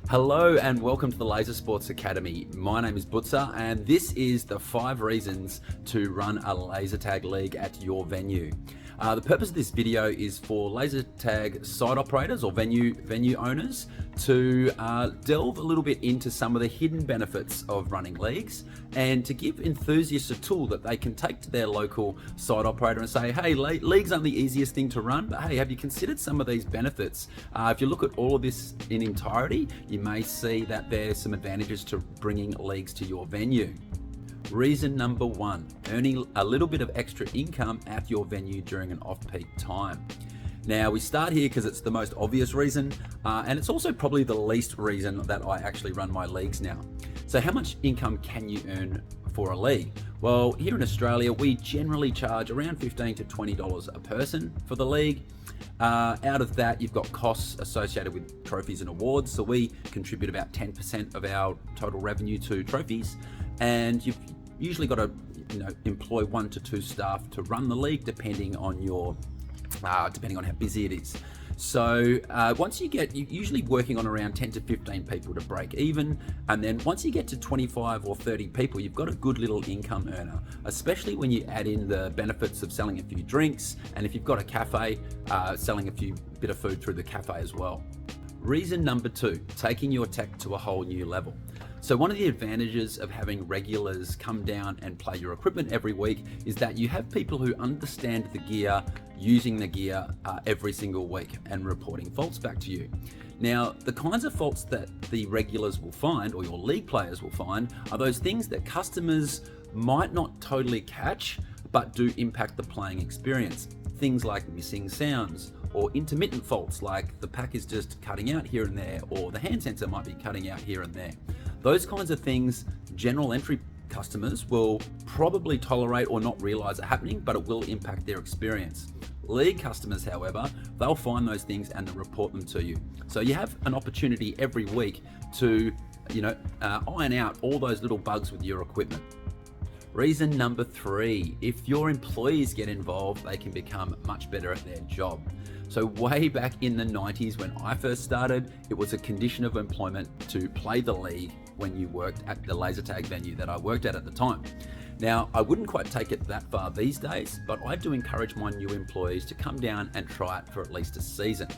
Hello and welcome to the Laser Sports Academy. My name is Bootza and this is the 5 reasons to run a laser tag league at your venue. The purpose of this video is for laser tag site operators or venue owners to delve a little bit into some of the hidden benefits of running leagues and to give enthusiasts a tool that they can take to their local site operator and say, hey, leagues aren't the easiest thing to run, but hey, have you considered some of these benefits? If you look at all of this in entirety, you may see that there's some advantages to bringing leagues to your venue. Reason number 1, earning a little bit of extra income at your venue during an off-peak time. Now we start here because it's the most obvious reason, and it's also probably the least reason that I actually run my leagues now. So how much income can you earn for a league? Well, here in Australia, we generally charge around $15 to $20 a person for the league. Out of that, you've got costs associated with trophies and awards. So we contribute about 10% of our total revenue to trophies, and you've usually got to employ 1 to 2 staff to run the league, depending on how busy it is. So once you're usually working on around 10 to 15 people to break even, and then once you get to 25 or 30 people, you've got a good little income earner, especially when you add in the benefits of selling a few drinks, and if you've got a cafe, selling a bit of food through the cafe as well. Reason number 2, taking your tech to a whole new level. So one of the advantages of having regulars come down and play your equipment every week is that you have people who understand the gear, using the gear every single week and reporting faults back to you. Now, the kinds of faults that the regulars will find, or your league players will find, are those things that customers might not totally catch, but do impact the playing experience. Things like missing sounds, or intermittent faults like the pack is just cutting out here and there, or the hand sensor might be cutting out here and there. Those kinds of things, general entry customers will probably tolerate or not realize are happening, but it will impact their experience. League customers, however, they'll find those things and they'll report them to you. So you have an opportunity every week to iron out all those little bugs with your equipment. Reason number 3, if your employees get involved, they can become much better at their job. So way back in the 90s when I first started, it was a condition of employment to play the league when you worked at the laser tag venue that I worked at the time. Now, I wouldn't quite take it that far these days, but I do encourage my new employees to come down and try it for at least a season.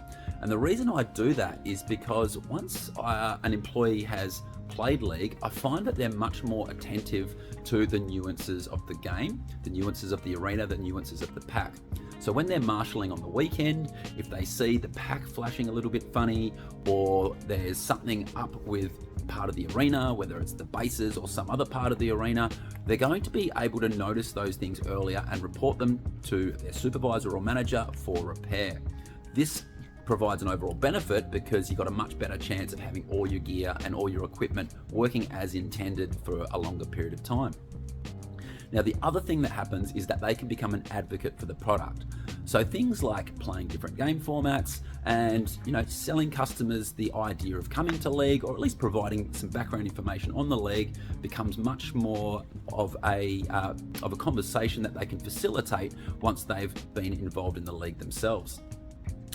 And the reason I do that is because once an employee has played league, I find that they're much more attentive to the nuances of the game, the nuances of the arena, the nuances of the pack. So when they're marshalling on the weekend, if they see the pack flashing a little bit funny, or there's something up with part of the arena, whether it's the bases or some other part of the arena, they're going to be able to notice those things earlier and report them to their supervisor or manager for repair. This provides an overall benefit because you've got a much better chance of having all your gear and all your equipment working as intended for a longer period of time. Now, the other thing that happens is that they can become an advocate for the product. So things like playing different game formats and selling customers the idea of coming to league, or at least providing some background information on the league, becomes much more of a conversation that they can facilitate once they've been involved in the league themselves.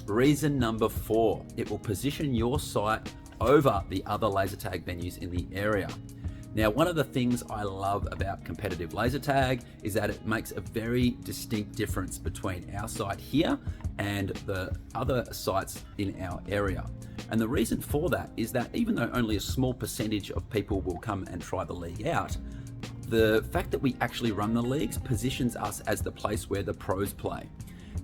Reason number 4, it will position your site over the other laser tag venues in the area. Now, one of the things I love about competitive laser tag is that it makes a very distinct difference between our site here and the other sites in our area. And the reason for that is that even though only a small percentage of people will come and try the league out, the fact that we actually run the leagues positions us as the place where the pros play.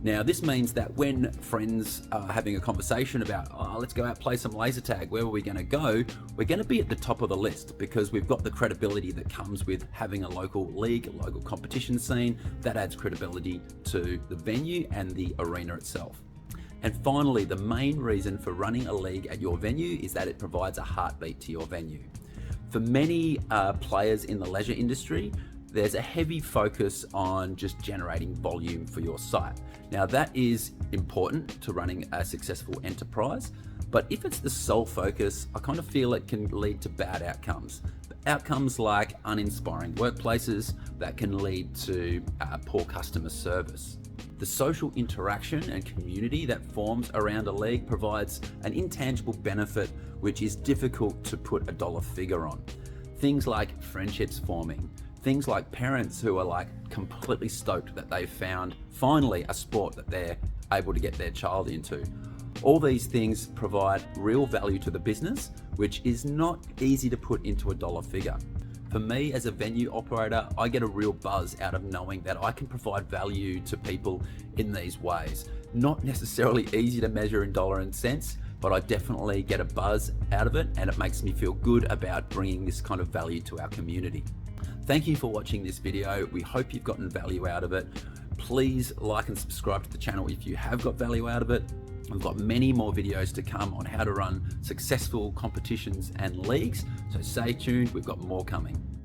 Now, this means that when friends are having a conversation about, let's go out play some laser tag, where are we going to go? We're going to be at the top of the list because we've got the credibility that comes with having a local league, a local competition scene. That adds credibility to the venue and the arena itself. And finally, the main reason for running a league at your venue is that it provides a heartbeat to your venue. For many players in the leisure industry, there's a heavy focus on just generating volume for your site. Now that is important to running a successful enterprise, but if it's the sole focus, I kind of feel it can lead to bad outcomes. Outcomes like uninspiring workplaces that can lead to poor customer service. The social interaction and community that forms around a league provides an intangible benefit which is difficult to put a dollar figure on. Things like friendships forming, things like parents who are like completely stoked that they've found finally a sport that they're able to get their child into. All these things provide real value to the business, which is not easy to put into a dollar figure. For me as a venue operator, I get a real buzz out of knowing that I can provide value to people in these ways. Not necessarily easy to measure in dollar and cents, but I definitely get a buzz out of it, and it makes me feel good about bringing this kind of value to our community. Thank you for watching this video. We hope you've gotten value out of it. Please like and subscribe to the channel if you have got value out of it. We've got many more videos to come on how to run successful competitions and leagues, so stay tuned, we've got more coming.